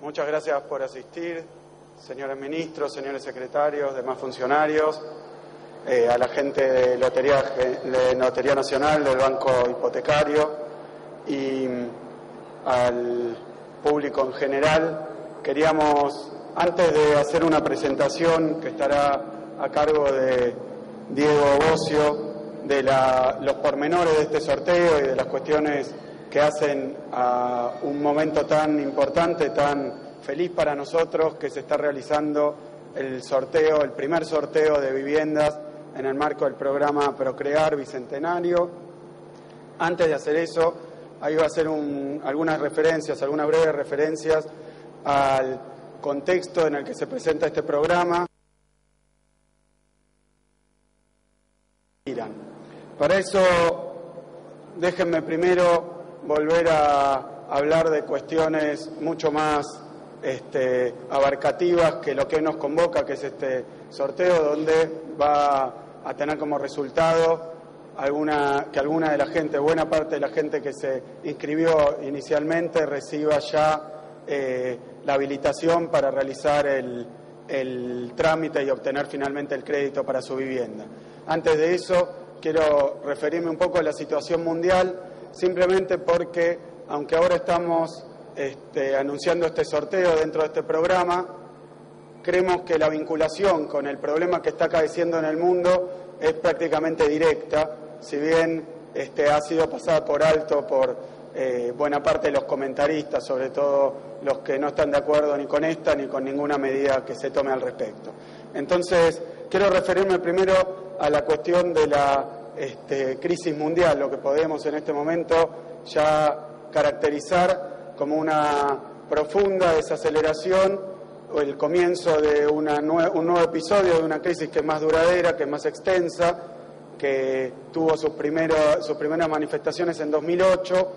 Muchas gracias por asistir, señores ministros, señores secretarios, demás funcionarios, a la gente de Lotería Nacional, del Banco Hipotecario y al público en general. Queríamos, antes de hacer una presentación que estará a cargo de Diego Bocio, de los pormenores de este sorteo y de las cuestiones que hacen a un momento tan importante, tan feliz para nosotros, que se está realizando el sorteo, el primer sorteo de viviendas en el marco del programa Procrear Bicentenario. Antes de hacer eso, ahí va a hacer algunas breves referencias al contexto en el que se presenta este programa. Para eso, déjenme primero volver a hablar de cuestiones mucho más abarcativas que lo que nos convoca, que es este sorteo, donde va a tener como resultado que alguna de la gente, buena parte de la gente que se inscribió inicialmente, reciba ya la habilitación para realizar el trámite y obtener finalmente el crédito para su vivienda. Antes de eso, quiero referirme un poco a la situación mundial, simplemente porque, aunque ahora estamos anunciando este sorteo dentro de este programa, creemos que la vinculación con el problema que está acaeciendo en el mundo es prácticamente directa, si bien ha sido pasada por alto por buena parte de los comentaristas, sobre todo los que no están de acuerdo ni con esta ni con ninguna medida que se tome al respecto. Entonces, quiero referirme primero a la cuestión de la crisis mundial, lo que podemos en este momento ya caracterizar como una profunda desaceleración o el comienzo de un nuevo episodio de una crisis que es más duradera, que es más extensa, que tuvo sus primeras manifestaciones en 2008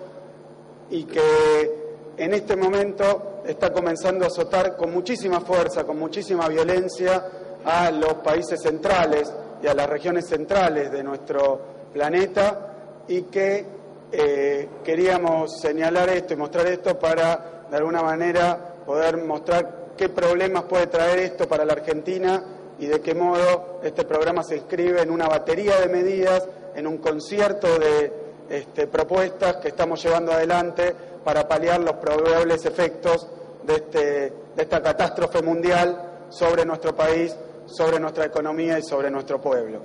y que en este momento está comenzando a azotar con muchísima fuerza, con muchísima violencia a los países centrales y a las regiones centrales de nuestro planeta, y que queríamos señalar esto y mostrar esto para, de alguna manera, poder mostrar qué problemas puede traer esto para la Argentina y de qué modo este programa se inscribe en una batería de medidas, en un concierto de propuestas que estamos llevando adelante para paliar los probables efectos de esta catástrofe mundial sobre nuestro país, sobre nuestra economía y sobre nuestro pueblo.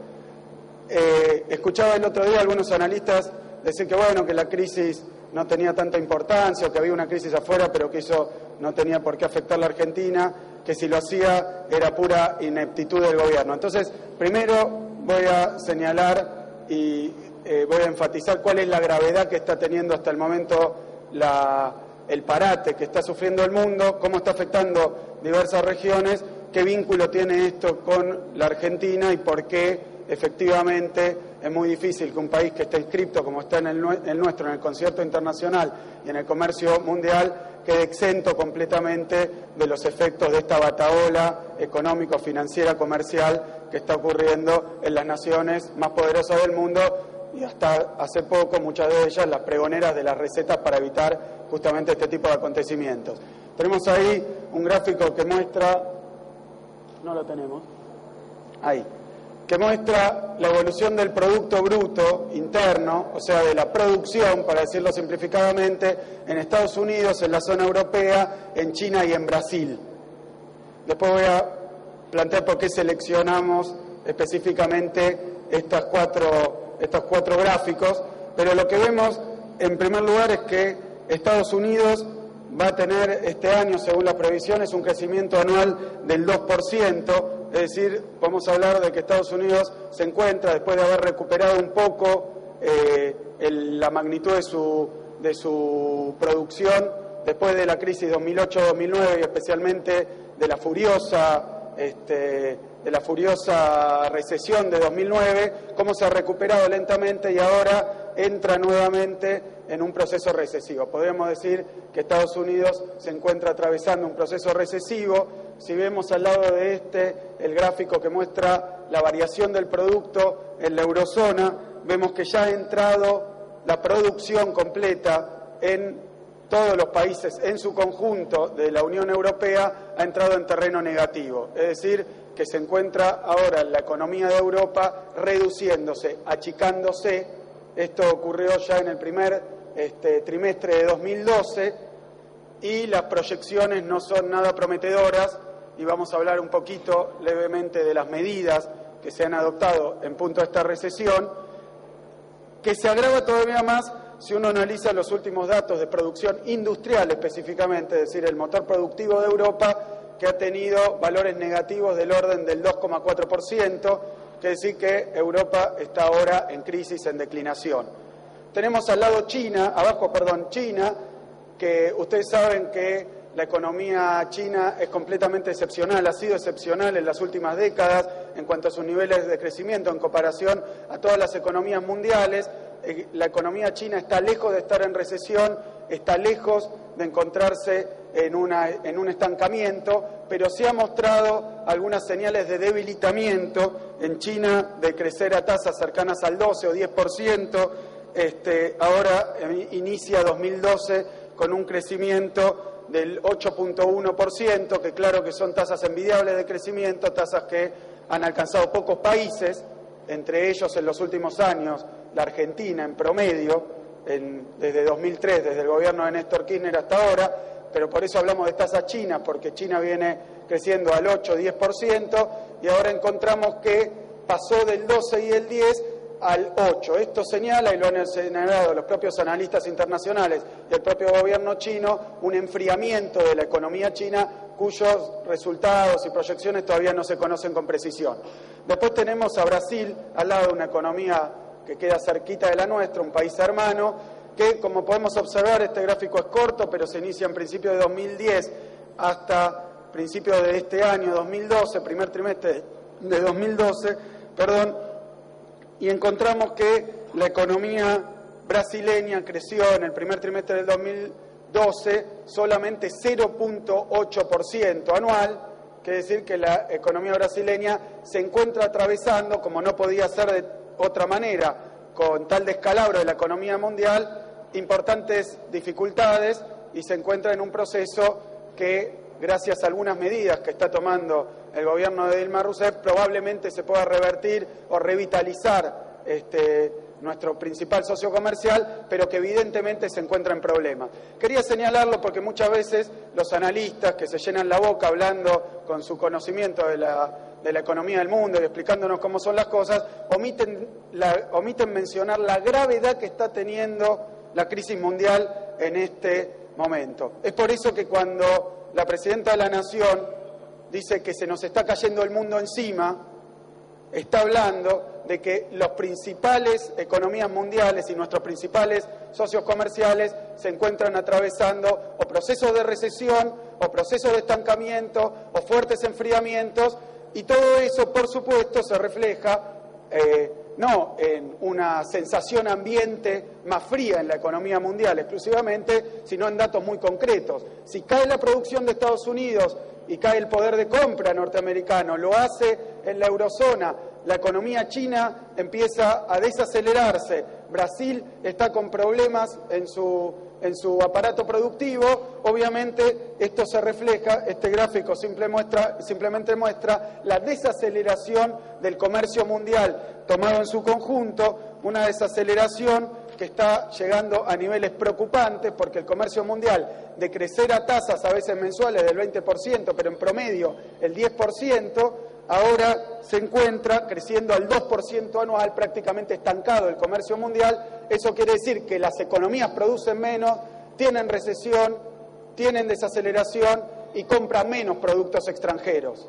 Escuchaba el otro día a algunos analistas decir que bueno, que la crisis no tenía tanta importancia, o que había una crisis afuera, pero que eso no tenía por qué afectar a la Argentina, que si lo hacía era pura ineptitud del gobierno. Entonces, primero voy a señalar y voy a enfatizar cuál es la gravedad que está teniendo hasta el momento el parate que está sufriendo el mundo, cómo está afectando diversas regiones, qué vínculo tiene esto con la Argentina y por qué efectivamente es muy difícil que un país que está inscripto, como está el nuestro, en el concierto internacional y en el comercio mundial, quede exento completamente de los efectos de esta batahola económico, financiera, comercial que está ocurriendo en las naciones más poderosas del mundo, y hasta hace poco muchas de ellas las pregoneras de las recetas para evitar justamente este tipo de acontecimientos. Tenemos ahí un gráfico que muestra, no lo tenemos, ahí, que muestra la evolución del Producto Bruto Interno, o sea, de la producción, para decirlo simplificadamente, en Estados Unidos, en la zona europea, en China y en Brasil. Después voy a plantear por qué seleccionamos específicamente estos cuatro gráficos, pero lo que vemos, en primer lugar, es que Estados Unidos va a tener este año, según las previsiones, un crecimiento anual del 2%, es decir, podemos hablar de que Estados Unidos se encuentra, después de haber recuperado un poco la magnitud de su producción, después de la crisis 2008-2009 y especialmente de la furiosa recesión de 2009, cómo se ha recuperado lentamente y ahora entra nuevamente en un proceso recesivo. Podríamos decir que Estados Unidos se encuentra atravesando un proceso recesivo. Si vemos al lado de el gráfico que muestra la variación del producto en la eurozona, vemos que ya ha entrado la producción completa en todos los países en su conjunto de la Unión Europea ha entrado en terreno negativo. Es decir, que se encuentra ahora la economía de Europa reduciéndose, achicándose. Esto ocurrió ya en el primer trimestre de 2012 y las proyecciones no son nada prometedoras, y vamos a hablar un poquito levemente de las medidas que se han adoptado en punto a esta recesión, que se agrava todavía más si uno analiza los últimos datos de producción industrial específicamente, es decir, el motor productivo de Europa, que ha tenido valores negativos del orden del 2,4%, que es decir que Europa está ahora en crisis, en declinación. Tenemos al lado China, China, que ustedes saben que la economía china es completamente excepcional, ha sido excepcional en las últimas décadas en cuanto a sus niveles de crecimiento en comparación a todas las economías mundiales. La economía china está lejos de estar en recesión, está lejos de encontrarse en un estancamiento, pero sí ha mostrado algunas señales de debilitamiento en China, de crecer a tasas cercanas al 12 o 10%, ahora inicia 2012 con un crecimiento del 8,1%, que claro que son tasas envidiables de crecimiento, tasas que han alcanzado pocos países, entre ellos en los últimos años la Argentina en promedio, desde 2003, desde el gobierno de Néstor Kirchner hasta ahora, pero por eso hablamos de tasas chinas, porque China viene creciendo al 8-10% y ahora encontramos que pasó del 12 y el 10 al 8. Esto señala, y lo han señalado los propios analistas internacionales y el propio gobierno chino, un enfriamiento de la economía china cuyos resultados y proyecciones todavía no se conocen con precisión. Después tenemos a Brasil, al lado de una economía que queda cerquita de la nuestra, un país hermano, que como podemos observar, este gráfico es corto, pero se inicia en principio de 2010 hasta principios de este año, 2012, primer trimestre de 2012, y encontramos que la economía brasileña creció en el primer trimestre del 2012 solamente 0,8% anual, quiere decir que la economía brasileña se encuentra atravesando, como no podía ser de otra manera, con tal descalabro de la economía mundial, importantes dificultades y se encuentra en un proceso que, gracias a algunas medidas que está tomando el gobierno de Dilma Rousseff, probablemente se pueda revertir o revitalizar nuestro principal socio comercial, pero que evidentemente se encuentra en problemas. Quería señalarlo porque muchas veces los analistas que se llenan la boca hablando con su conocimiento de la economía del mundo y explicándonos cómo son las cosas, omiten mencionar la gravedad que está teniendo la crisis mundial en este momento. Es por eso que cuando la presidenta de la Nación dice que se nos está cayendo el mundo encima, está hablando de que las principales economías mundiales y nuestros principales socios comerciales se encuentran atravesando o procesos de recesión, o procesos de estancamiento, o fuertes enfriamientos, y todo eso, por supuesto, se refleja no en una sensación ambiente más fría en la economía mundial exclusivamente, sino en datos muy concretos. Si cae la producción de Estados Unidos y cae el poder de compra norteamericano, lo hace en la eurozona, la economía china empieza a desacelerarse, Brasil está con problemas en su aparato productivo, obviamente esto se refleja, este gráfico simplemente muestra la desaceleración del comercio mundial tomado en su conjunto, una desaceleración que está llegando a niveles preocupantes porque el comercio mundial, de crecer a tasas a veces mensuales del 20%, pero en promedio el 10%, ahora se encuentra creciendo al 2% anual, prácticamente estancado el comercio mundial. Eso quiere decir que las economías producen menos, tienen recesión, tienen desaceleración y compran menos productos extranjeros.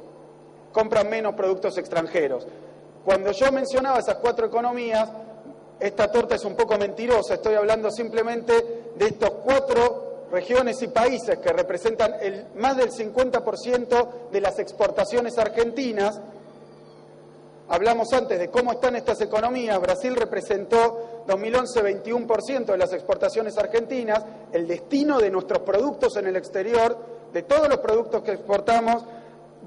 Cuando yo mencionaba esas 4 economías, esta torta es un poco mentirosa, estoy hablando simplemente de estos 4 regiones y países que representan más del 50% de las exportaciones argentinas. Hablamos antes de cómo están estas economías. Brasil representó 2011 21% de las exportaciones argentinas. El destino de nuestros productos en el exterior, de todos los productos que exportamos,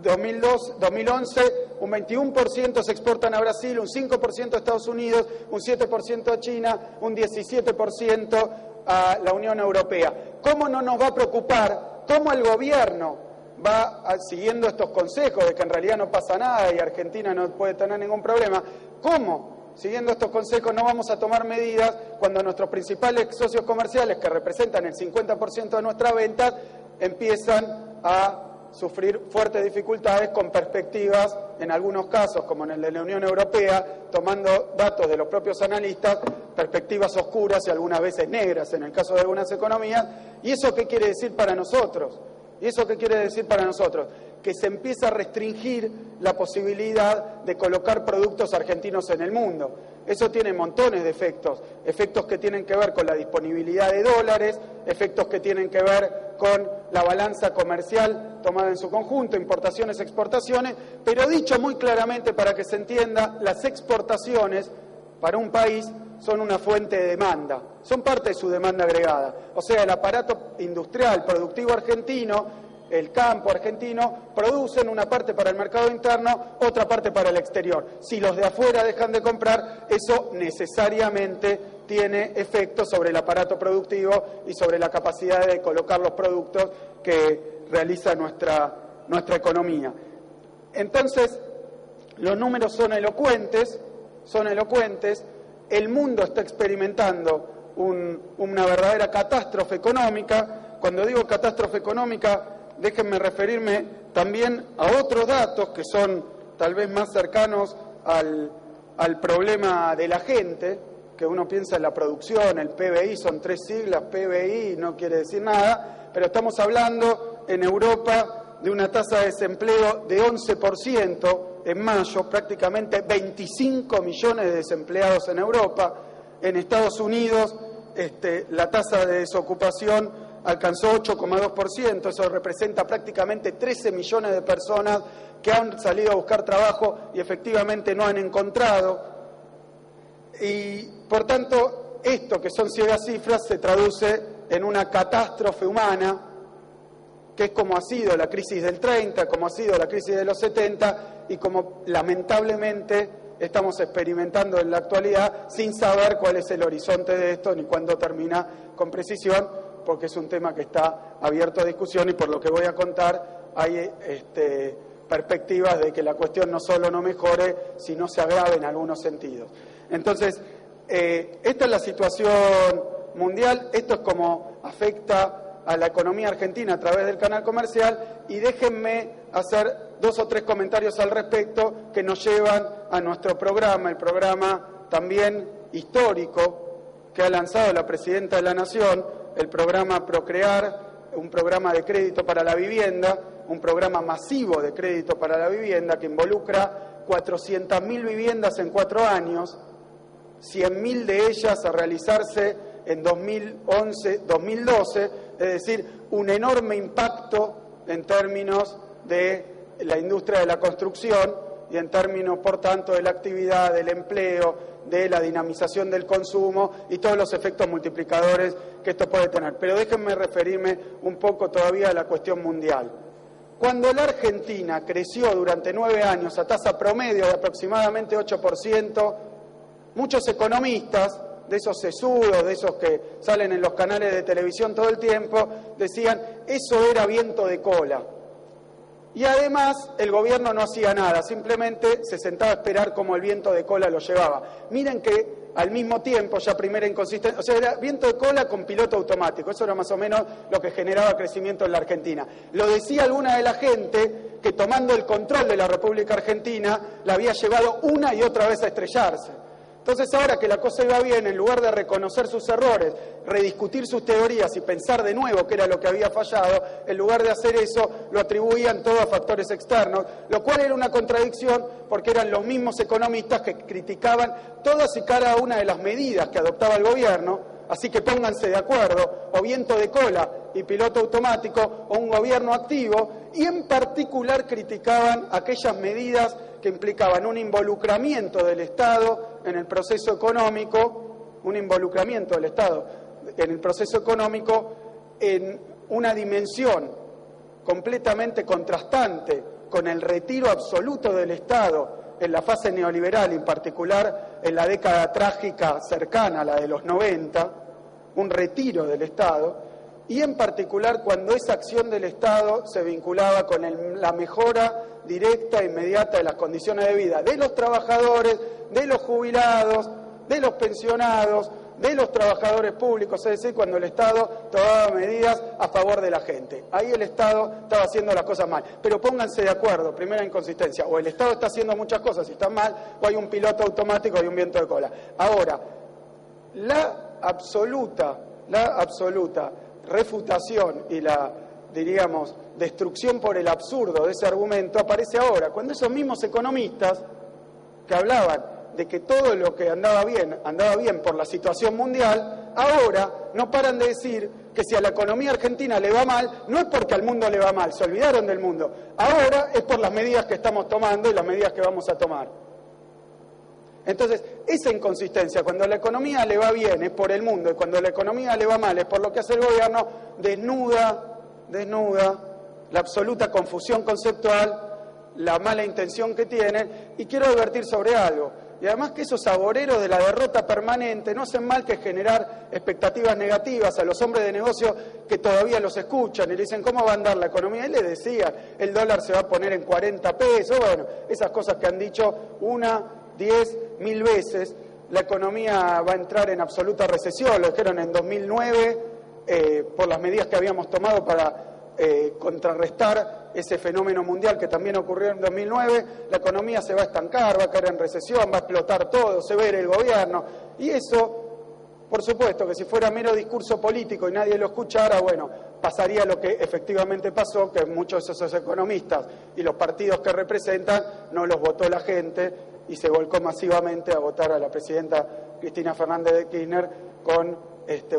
2011 un 21% se exportan a Brasil, un 5% a Estados Unidos, un 7% a China, un 17% a la Unión Europea. ¿Cómo no nos va a preocupar cómo el gobierno va siguiendo estos consejos de que en realidad no pasa nada y Argentina no puede tener ningún problema? ¿Cómo, siguiendo estos consejos, no vamos a tomar medidas cuando nuestros principales socios comerciales, que representan el 50% de nuestras ventas, empiezan a sufrir fuertes dificultades con perspectivas, en algunos casos, como en el de la Unión Europea, tomando datos de los propios analistas, perspectivas oscuras y algunas veces negras en el caso de algunas economías? ¿Y eso qué quiere decir para nosotros? ¿Y eso qué quiere decir para nosotros? Que se empieza a restringir la posibilidad de colocar productos argentinos en el mundo. Eso tiene montones de efectos, efectos que tienen que ver con la disponibilidad de dólares, efectos que tienen que ver con la balanza comercial tomada en su conjunto, importaciones, exportaciones, pero dicho muy claramente para que se entienda, las exportaciones para un país son una fuente de demanda, son parte de su demanda agregada. O sea, el aparato industrial, productivo argentino, el campo argentino, producen una parte para el mercado interno, otra parte para el exterior. Si los de afuera dejan de comprar, eso necesariamente tiene efectos sobre el aparato productivo y sobre la capacidad de colocar los productos que realiza nuestra economía. Entonces, los números son elocuentes, el mundo está experimentando una verdadera catástrofe económica. Cuando digo catástrofe económica, déjenme referirme también a otros datos que son tal vez más cercanos al problema de la gente, que uno piensa en la producción, el PBI, son 3 siglas, PBI no quiere decir nada, pero estamos hablando en Europa de una tasa de desempleo de 11% en mayo, prácticamente 25 millones de desempleados en Europa. En Estados Unidos la tasa de desocupación alcanzó 8,2%, eso representa prácticamente 13 millones de personas que han salido a buscar trabajo y efectivamente no han encontrado. Y por tanto, esto que son ciegas cifras se traduce en una catástrofe humana, que es como ha sido la crisis del 30, como ha sido la crisis de los 70 y como lamentablemente estamos experimentando en la actualidad sin saber cuál es el horizonte de esto ni cuándo termina con precisión, porque es un tema que está abierto a discusión y por lo que voy a contar hay perspectivas de que la cuestión no solo no mejore, sino se agrave en algunos sentidos. Entonces, esta es la situación mundial, esto es como afecta a la economía argentina a través del canal comercial, y déjenme hacer 2 o 3 comentarios al respecto que nos llevan a nuestro programa, el programa también histórico que ha lanzado la Presidenta de la Nación, el programa Procrear, un programa de crédito para la vivienda, un programa masivo de crédito para la vivienda que involucra 400.000 viviendas en 4 años, 100.000 de ellas a realizarse en 2011-2012, es decir, un enorme impacto en términos de la industria de la construcción y en términos, por tanto, de la actividad, del empleo, de la dinamización del consumo y todos los efectos multiplicadores que esto puede tener. Pero déjenme referirme un poco todavía a la cuestión mundial. Cuando la Argentina creció durante 9 años a tasa promedio de aproximadamente 8%, muchos economistas, de esos sesudos, de esos que salen en los canales de televisión todo el tiempo, decían, eso era viento de cola. Y además el gobierno no hacía nada, simplemente se sentaba a esperar cómo el viento de cola lo llevaba. Miren que al mismo tiempo, ya primera inconsistencia, o sea, era viento de cola con piloto automático, eso era más o menos lo que generaba crecimiento en la Argentina. Lo decía alguna de la gente que tomando el control de la República Argentina la había llevado una y otra vez a estrellarse. Entonces ahora que la cosa iba bien, en lugar de reconocer sus errores, rediscutir sus teorías y pensar de nuevo qué era lo que había fallado, en lugar de hacer eso, lo atribuían todo a factores externos, lo cual era una contradicción porque eran los mismos economistas que criticaban todas y cada una de las medidas que adoptaba el gobierno, así que pónganse de acuerdo, o viento de cola y piloto automático, o un gobierno activo, y en particular criticaban aquellas medidas que implicaban un involucramiento del Estado en el proceso económico, en una dimensión completamente contrastante con el retiro absoluto del Estado en la fase neoliberal, en particular en la década trágica cercana a la de los 90, un retiro del Estado, y en particular cuando esa acción del Estado se vinculaba con la mejora directa e inmediata de las condiciones de vida de los trabajadores, de los jubilados, de los pensionados, de los trabajadores públicos, es decir, cuando el Estado tomaba medidas a favor de la gente. Ahí el Estado estaba haciendo las cosas mal. Pero pónganse de acuerdo, primera inconsistencia, o el Estado está haciendo muchas cosas y está mal, o hay un piloto automático y un viento de cola. Ahora, la absoluta refutación y la, diríamos, destrucción por el absurdo de ese argumento aparece ahora, cuando esos mismos economistas que hablaban de que todo lo que andaba bien por la situación mundial, ahora no paran de decir que si a la economía argentina le va mal, no es porque al mundo le va mal, se olvidaron del mundo, ahora es por las medidas que estamos tomando y las medidas que vamos a tomar. Entonces, esa inconsistencia, cuando la economía le va bien es por el mundo y cuando la economía le va mal es por lo que hace el gobierno, desnuda la absoluta confusión conceptual, la mala intención que tienen, y quiero advertir sobre algo. Y además que esos saboreros de la derrota permanente no hacen mal que generar expectativas negativas a los hombres de negocio que todavía los escuchan y le dicen ¿cómo va a andar la economía? Él les decía, el dólar se va a poner en 40 pesos, bueno, esas cosas que han dicho 1, 10, 1000 veces. La economía va a entrar en absoluta recesión, lo dijeron en 2009, por las medidas que habíamos tomado para contrarrestar ese fenómeno mundial que también ocurrió en 2009, la economía se va a estancar, va a caer en recesión, va a explotar todo, se va a ir el gobierno, y eso, por supuesto, que si fuera mero discurso político y nadie lo escuchara, bueno, pasaría lo que efectivamente pasó, que muchos de esos economistas y los partidos que representan no los votó la gente y se volcó masivamente a votar a la presidenta Cristina Fernández de Kirchner con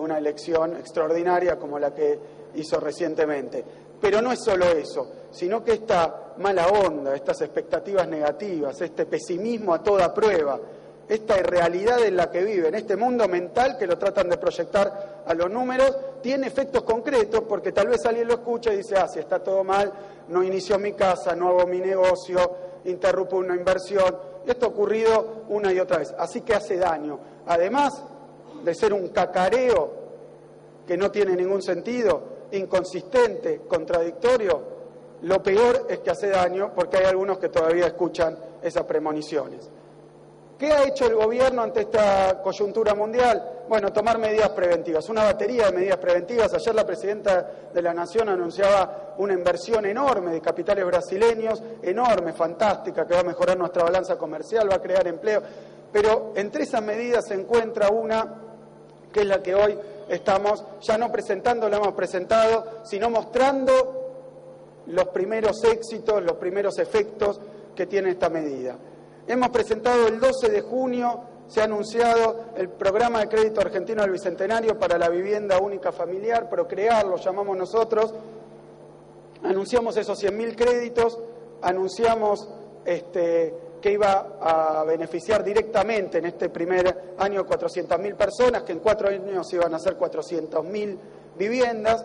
una elección extraordinaria como la que hizo recientemente. Pero no es solo eso, sino que esta mala onda, estas expectativas negativas, este pesimismo a toda prueba, esta irrealidad en la que viven, este mundo mental que lo tratan de proyectar a los números, tiene efectos concretos porque tal vez alguien lo escucha y dice, si está todo mal, no inicio mi casa, no hago mi negocio, interrumpo una inversión. Esto ha ocurrido una y otra vez, así que hace daño. Además de ser un cacareo que no tiene ningún sentido, inconsistente, contradictorio, lo peor es que hace daño porque hay algunos que todavía escuchan esas premoniciones. ¿Qué ha hecho el gobierno ante esta coyuntura mundial? Bueno, tomar medidas preventivas, una batería de medidas preventivas. Ayer la presidenta de la Nación anunciaba una inversión enorme de capitales brasileños, enorme, fantástica, que va a mejorar nuestra balanza comercial, va a crear empleo. Pero entre esas medidas se encuentra una que es la que hoy estamos ya no presentando, la hemos presentado, sino mostrando los primeros éxitos, los primeros efectos que tiene esta medida. Hemos presentado el 12 de junio, se ha anunciado el programa de crédito argentino del Bicentenario para la vivienda única familiar, Procrear, lo llamamos nosotros. Anunciamos esos 100.000 créditos, anunciamos que iba a beneficiar directamente en este primer año 400.000 personas, que en 4 años iban a ser 400.000 viviendas.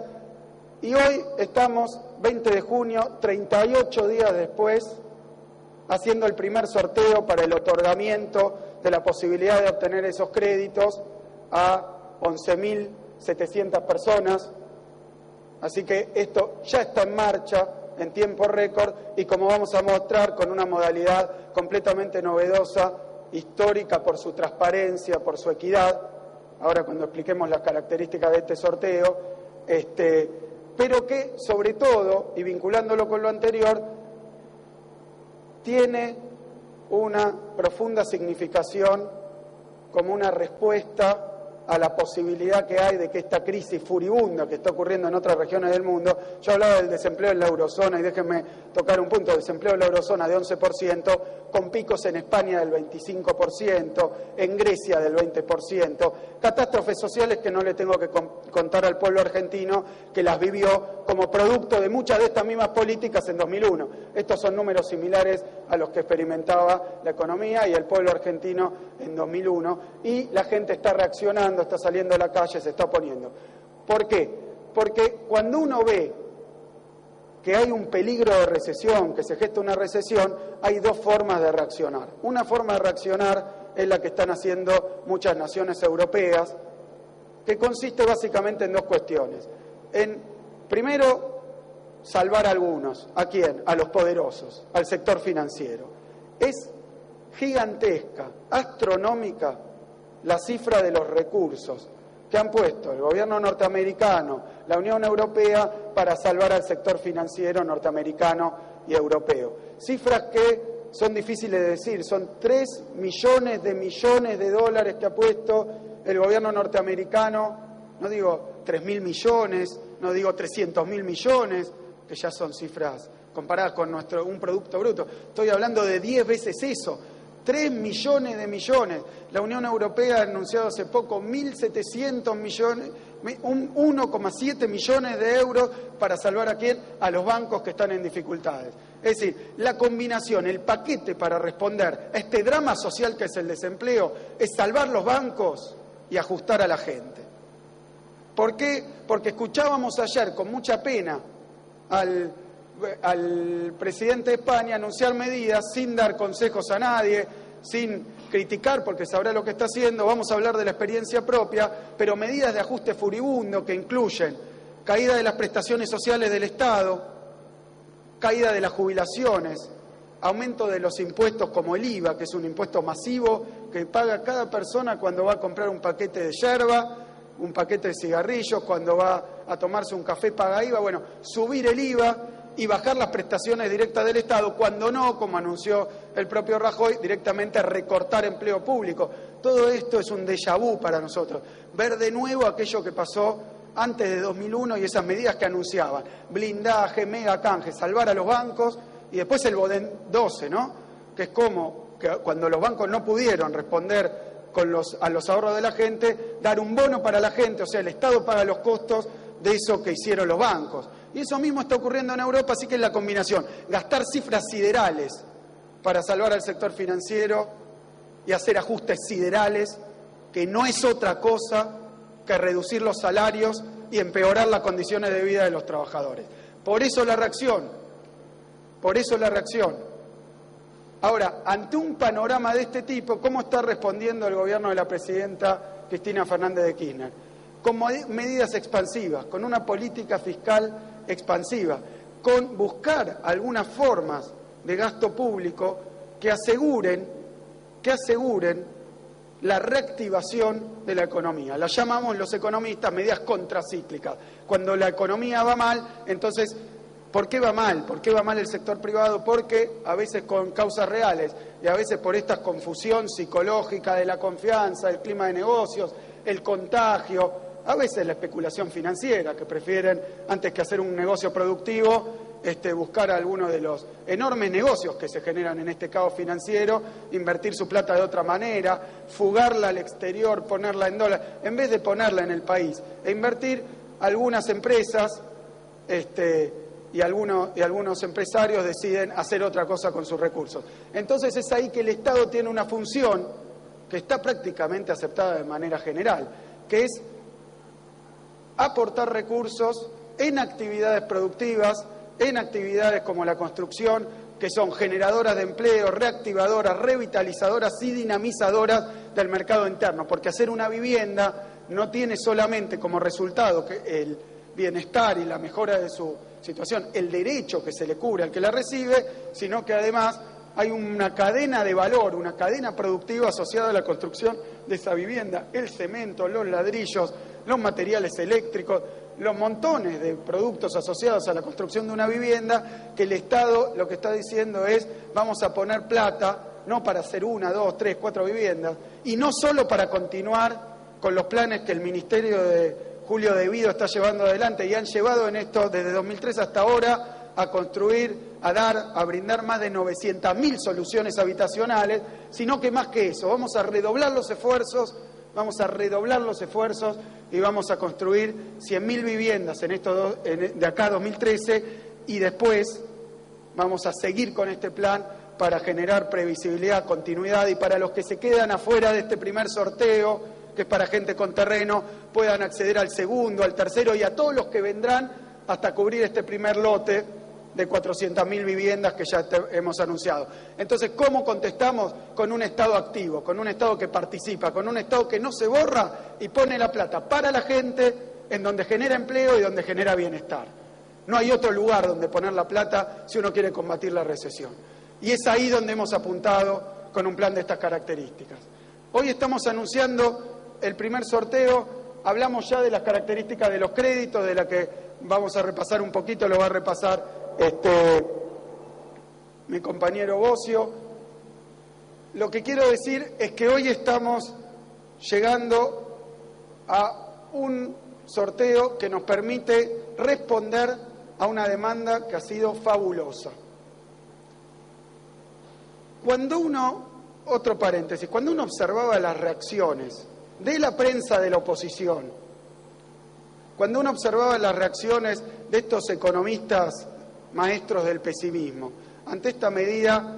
Y hoy estamos, 20 de junio, 38 días después, haciendo el primer sorteo para el otorgamiento de la posibilidad de obtener esos créditos a 11.700 personas. Así que esto ya está en marcha en tiempo récord y como vamos a mostrar con una modalidad completamente novedosa, histórica por su transparencia, por su equidad, ahora cuando expliquemos las características de este sorteo, pero que sobre todo, y vinculándolo con lo anterior, tiene una profunda significación como una respuesta a la posibilidad que hay de que esta crisis furibunda que está ocurriendo en otras regiones del mundo, yo hablaba del desempleo en la eurozona y déjenme tocar un punto, desempleo en la eurozona de 11%, con picos en España del 25%, en Grecia del 20%, catástrofes sociales que no le tengo que contar al pueblo argentino que las vivió como producto de muchas de estas mismas políticas en 2001. Estos son números similares a los que experimentaba la economía y el pueblo argentino en 2001 y la gente está reaccionando, está saliendo a la calle, se está oponiendo. ¿Por qué? Porque cuando uno ve que hay un peligro de recesión, que se gesta una recesión, hay dos formas de reaccionar. Una forma de reaccionar es la que están haciendo muchas naciones europeas, que consiste básicamente en dos cuestiones. Primero, salvar a algunos. ¿A quién? A los poderosos, al sector financiero. Es gigantesca, astronómica, la cifra de los recursos que han puesto el gobierno norteamericano, la Unión Europea, para salvar al sector financiero norteamericano y europeo. Cifras que son difíciles de decir, son 3 millones de dólares que ha puesto el gobierno norteamericano, no digo 3.000 millones, no digo 300.000 millones, que ya son cifras comparadas con un Producto Bruto, estoy hablando de 10 veces eso, 3 millones de millones. La Unión Europea ha anunciado hace poco 1.700 millones, 1,7 millones de euros para salvar ¿a quién? A los bancos que están en dificultades. Es decir, la combinación, el paquete para responder a este drama social que es el desempleo, es salvar los bancos y ajustar a la gente. ¿Por qué? Porque escuchábamos ayer con mucha pena al presidente de España anunciar medidas sin dar consejos a nadie, sin criticar porque sabrá lo que está haciendo, vamos a hablar de la experiencia propia, pero medidas de ajuste furibundo que incluyen caída de las prestaciones sociales del Estado, caída de las jubilaciones, aumento de los impuestos como el IVA, que es un impuesto masivo que paga cada persona cuando va a comprar un paquete de yerba, un paquete de cigarrillos, cuando va a tomarse un café paga IVA, bueno, subir el IVA y bajar las prestaciones directas del Estado, cuando no, como anunció el propio Rajoy, directamente recortar empleo público. Todo esto es un déjà vu para nosotros, ver de nuevo aquello que pasó antes de 2001 y esas medidas que anunciaban, blindaje, mega canje, salvar a los bancos y después el Bodén 12, ¿no? Que es como que cuando los bancos no pudieron responder a los ahorros de la gente, dar un bono para la gente, o sea, el Estado paga los costos de eso que hicieron los bancos. Y eso mismo está ocurriendo en Europa, así que es la combinación, gastar cifras siderales para salvar al sector financiero y hacer ajustes siderales, que no es otra cosa que reducir los salarios y empeorar las condiciones de vida de los trabajadores. Por eso la reacción. Ahora, ante un panorama de este tipo, ¿cómo está respondiendo el gobierno de la presidenta Cristina Fernández de Kirchner? Con medidas expansivas, con una política fiscal expansiva, con buscar algunas formas de gasto público que aseguren la reactivación de la economía. Las llamamos los economistas medidas contracíclicas. Cuando la economía va mal, entonces, ¿por qué va mal? ¿Por qué va mal el sector privado? Porque a veces con causas reales y a veces por esta confusión psicológica de la confianza, el clima de negocios, el contagio, a veces la especulación financiera, que prefieren, antes que hacer un negocio productivo, buscar alguno de los enormes negocios que se generan en este caos financiero, invertir su plata de otra manera, fugarla al exterior, ponerla en dólares, en vez de ponerla en el país, e invertir algunas empresas, y algunos empresarios deciden hacer otra cosa con sus recursos. Entonces es ahí que el Estado tiene una función que está prácticamente aceptada de manera general, que es aportar recursos en actividades productivas, en actividades como la construcción, que son generadoras de empleo, reactivadoras, revitalizadoras y dinamizadoras del mercado interno, porque hacer una vivienda no tiene solamente como resultado que el bienestar y la mejora de su situación, el derecho que se le cubre al que la recibe, sino que además hay una cadena de valor, una cadena productiva asociada a la construcción de esa vivienda, el cemento, los ladrillos, los materiales eléctricos, los montones de productos asociados a la construcción de una vivienda, que el Estado lo que está diciendo es vamos a poner plata, no para hacer 1, 2, 3, 4 viviendas, y no solo para continuar con los planes que el Ministerio de Julio De Vido está llevando adelante y han llevado en esto desde 2003 hasta ahora a construir, a brindar más de 900.000 soluciones habitacionales, sino que más que eso, vamos a redoblar los esfuerzos y vamos a construir 100.000 viviendas de acá a 2013 y después vamos a seguir con este plan para generar previsibilidad, continuidad y para los que se quedan afuera de este primer sorteo, que es para gente con terreno, puedan acceder al segundo, al tercero y a todos los que vendrán hasta cubrir este primer lote de 400.000 viviendas que ya hemos anunciado. Entonces, ¿cómo contestamos? Con un Estado activo, con un Estado que participa, con un Estado que no se borra y pone la plata para la gente, en donde genera empleo y donde genera bienestar. No hay otro lugar donde poner la plata si uno quiere combatir la recesión. Y es ahí donde hemos apuntado con un plan de estas características. Hoy estamos anunciando el primer sorteo. Hablamos ya de las características de los créditos, de la que vamos a repasar un poquito, lo va a repasar mi compañero Bocio. Lo que quiero decir es que hoy estamos llegando a un sorteo que nos permite responder a una demanda que ha sido fabulosa. Cuando otro paréntesis, cuando uno observaba las reacciones de la prensa de la oposición, cuando uno observaba las reacciones de estos economistas maestros del pesimismo, ante esta medida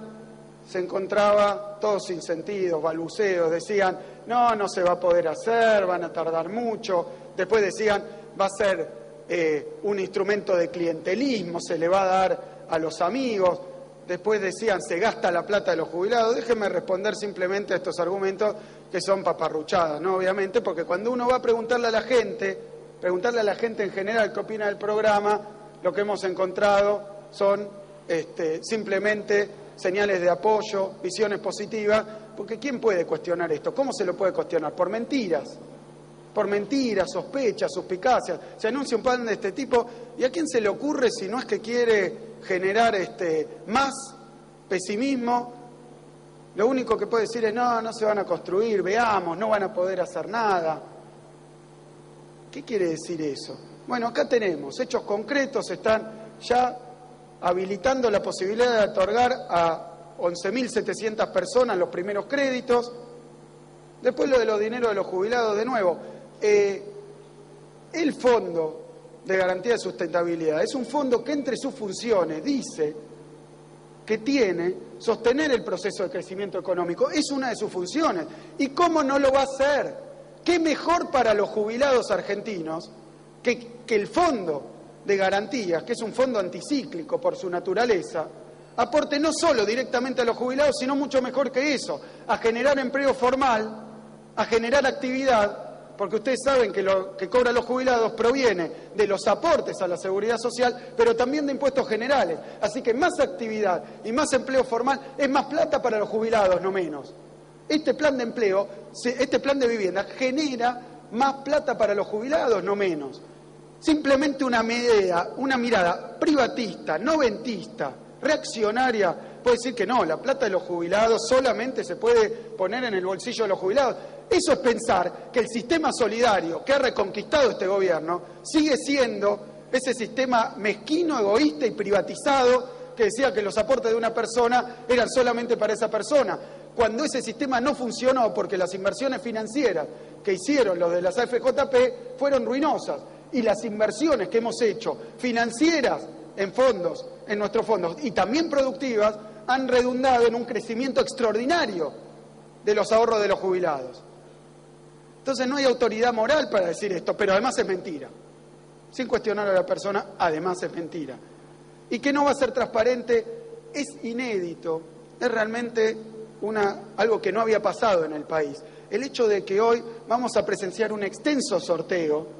se encontraba todo sin sentido, balbuceos, decían, no se va a poder hacer, van a tardar mucho, después decían, va a ser un instrumento de clientelismo, se le va a dar a los amigos, después decían, se gasta la plata de los jubilados. Déjenme responder simplemente a estos argumentos que son paparruchadas, ¿no? Obviamente, porque cuando uno va a preguntarle a la gente en general qué opina del programa, lo que hemos encontrado son simplemente señales de apoyo, visiones positivas, porque ¿quién puede cuestionar esto? ¿Cómo se lo puede cuestionar? Por mentiras, sospechas, suspicacias. Se anuncia un plan de este tipo, ¿y a quién se le ocurre, si no es que quiere generar más pesimismo? Lo único que puede decir es, no se van a construir, veamos, no van a poder hacer nada. ¿Qué quiere decir eso? Bueno, acá tenemos hechos concretos, están ya habilitando la posibilidad de otorgar a 11.700 personas los primeros créditos. Después lo de los dineros de los jubilados, de nuevo. El Fondo de Garantía de Sustentabilidad es un fondo que entre sus funciones dice que tiene sostener el proceso de crecimiento económico. Es una de sus funciones. ¿Y cómo no lo va a hacer? ¿Qué mejor para los jubilados argentinos que el Fondo de Garantías, que es un fondo anticíclico por su naturaleza, aporte no solo directamente a los jubilados, sino mucho mejor que eso, a generar empleo formal, a generar actividad, porque ustedes saben que lo que cobran los jubilados proviene de los aportes a la seguridad social, pero también de impuestos generales. Así que más actividad y más empleo formal es más plata para los jubilados, no menos. Este plan de empleo, este plan de vivienda genera más plata para los jubilados, no menos. Simplemente una mirada privatista, noventista, reaccionaria, puede decir que no, la plata de los jubilados solamente se puede poner en el bolsillo de los jubilados. Eso es pensar que el sistema solidario que ha reconquistado este gobierno sigue siendo ese sistema mezquino, egoísta y privatizado que decía que los aportes de una persona eran solamente para esa persona, cuando ese sistema no funcionó porque las inversiones financieras que hicieron los de las AFJP fueron ruinosas. Y las inversiones que hemos hecho, financieras en fondos, en nuestros fondos, y también productivas, han redundado en un crecimiento extraordinario de los ahorros de los jubilados. Entonces no hay autoridad moral para decir esto, pero además es mentira. Sin cuestionar a la persona, además es mentira. Y que no va a ser transparente es inédito, es realmente algo que no había pasado en el país. El hecho de que hoy vamos a presenciar un extenso sorteo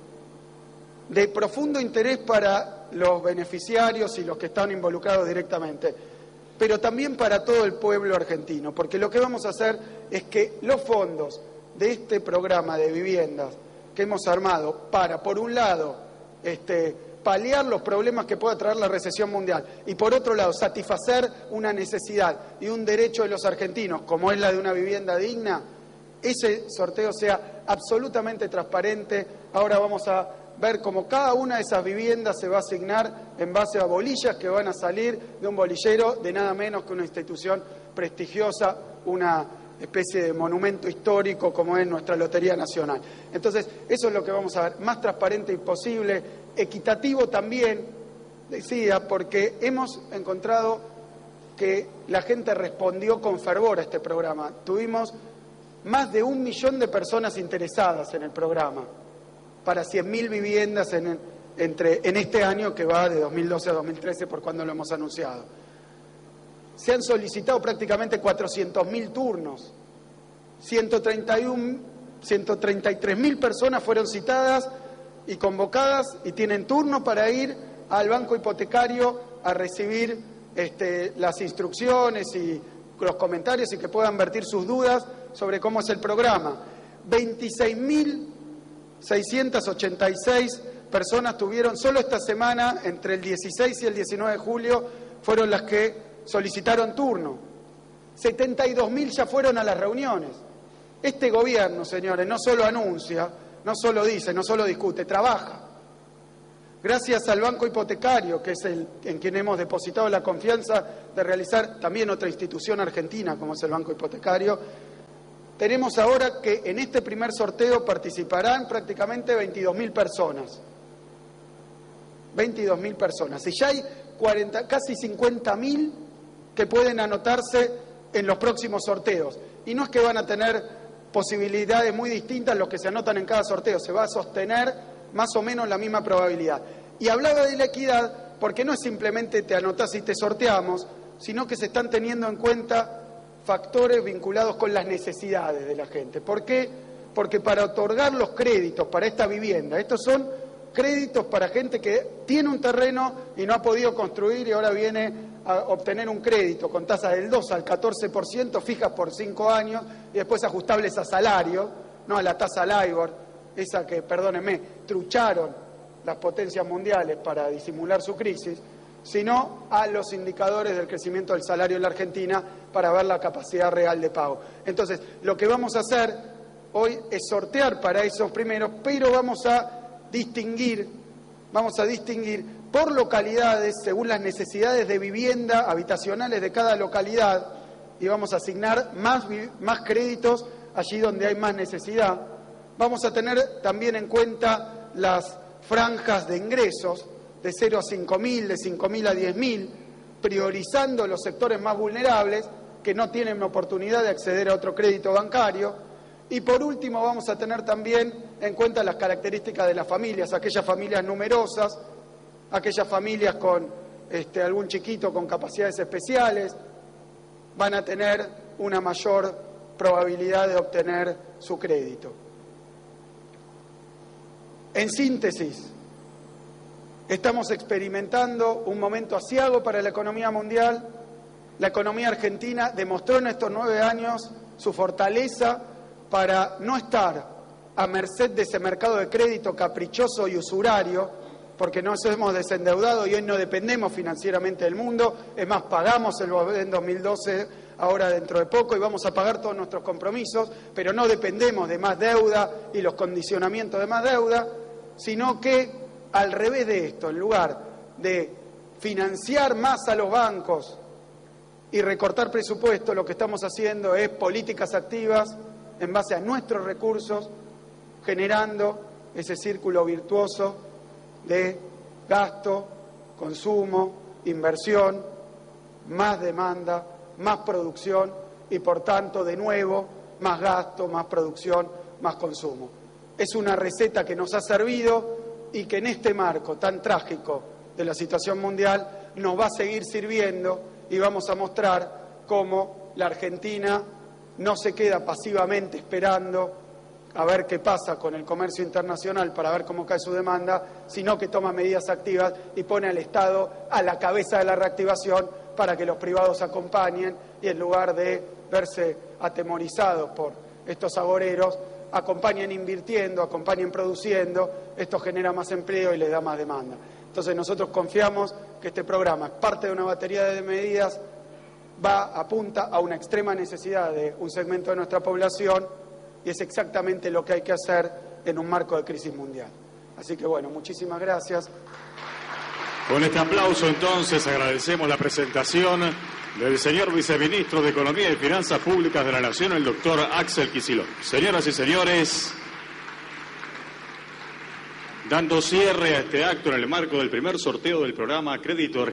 de profundo interés para los beneficiarios y los que están involucrados directamente, pero también para todo el pueblo argentino, porque lo que vamos a hacer es que los fondos de este programa de viviendas que hemos armado para, por un lado, paliar los problemas que pueda traer la recesión mundial y, por otro lado, satisfacer una necesidad y un derecho de los argentinos, como es la de una vivienda digna, ese sorteo sea absolutamente transparente. Ahora vamos a ver cómo cada una de esas viviendas se va a asignar en base a bolillas que van a salir de un bolillero de nada menos que una institución prestigiosa, una especie de monumento histórico como es nuestra Lotería Nacional. Entonces, eso es lo que vamos a ver, más transparente posible, equitativo también, decía, porque hemos encontrado que la gente respondió con fervor a este programa. Tuvimos más de 1 millón de personas interesadas en el programa, para 100.000 viviendas en este año que va de 2012 a 2013, por cuando lo hemos anunciado. Se han solicitado prácticamente 400.000 turnos, 133.000 personas fueron citadas y convocadas y tienen turno para ir al banco hipotecario a recibir las instrucciones y los comentarios y que puedan vertir sus dudas sobre cómo es el programa. 26.686 personas tuvieron, solo esta semana, entre el 16 y el 19 de julio, fueron las que solicitaron turno. 72.000 ya fueron a las reuniones. Este gobierno, señores, no solo anuncia, no solo dice, no solo discute, trabaja. Gracias al Banco Hipotecario, que es en quien hemos depositado la confianza de realizar también otra institución argentina, como es el Banco Hipotecario, tenemos ahora que en este primer sorteo participarán prácticamente 22.000 personas. 22.000 personas. Y ya hay casi 50.000 que pueden anotarse en los próximos sorteos. Y no es que van a tener posibilidades muy distintas los que se anotan en cada sorteo, se va a sostener más o menos la misma probabilidad. Y hablaba de la equidad porque no es simplemente te anotás y te sorteamos, sino que se están teniendo en cuenta factores vinculados con las necesidades de la gente. ¿Por qué? Porque para otorgar los créditos para esta vivienda, estos son créditos para gente que tiene un terreno y no ha podido construir y ahora viene a obtener un crédito con tasas del 2 al 14%, fijas por 5 años y después ajustables a salario, no a la tasa LIBOR, esa que, perdónenme, trucharon las potencias mundiales para disimular su crisis, sino a los indicadores del crecimiento del salario en la Argentina para ver la capacidad real de pago. Entonces, lo que vamos a hacer hoy es sortear para esos primeros, pero vamos a distinguir por localidades según las necesidades de vivienda habitacionales de cada localidad y vamos a asignar más créditos allí donde hay más necesidad. Vamos a tener también en cuenta las franjas de ingresos de 0 a 5.000, de 5.000 a 10.000, priorizando los sectores más vulnerables que no tienen oportunidad de acceder a otro crédito bancario. Y por último vamos a tener también en cuenta las características de las familias, aquellas familias numerosas, aquellas familias con algún chiquito con capacidades especiales, van a tener una mayor probabilidad de obtener su crédito. En síntesis, estamos experimentando un momento aciago para la economía mundial. La economía argentina demostró en estos 9 años su fortaleza para no estar a merced de ese mercado de crédito caprichoso y usurario, porque nos hemos desendeudado y hoy no dependemos financieramente del mundo. Es más, pagamos el en 2012, ahora dentro de poco, y vamos a pagar todos nuestros compromisos, pero no dependemos de más deuda y los condicionamientos de más deuda, sino que al revés de esto, en lugar de financiar más a los bancos y recortar presupuesto, lo que estamos haciendo es políticas activas en base a nuestros recursos, generando ese círculo virtuoso de gasto, consumo, inversión, más demanda, más producción y, por tanto, de nuevo, más gasto, más producción, más consumo. Es una receta que nos ha servido y que en este marco tan trágico de la situación mundial nos va a seguir sirviendo y vamos a mostrar cómo la Argentina no se queda pasivamente esperando a ver qué pasa con el comercio internacional para ver cómo cae su demanda, sino que toma medidas activas y pone al Estado a la cabeza de la reactivación para que los privados acompañen y en lugar de verse atemorizados por estos agoreros, acompañen invirtiendo, acompañen produciendo. Esto genera más empleo y les da más demanda. Entonces nosotros confiamos que este programa es parte de una batería de medidas, apunta a una extrema necesidad de un segmento de nuestra población y es exactamente lo que hay que hacer en un marco de crisis mundial. Así que bueno, muchísimas gracias. Con este aplauso entonces agradecemos la presentación del señor viceministro de Economía y Finanzas Públicas de la Nación, el doctor Axel Kicillof. Señoras y señores, dando cierre a este acto en el marco del primer sorteo del programa Crédito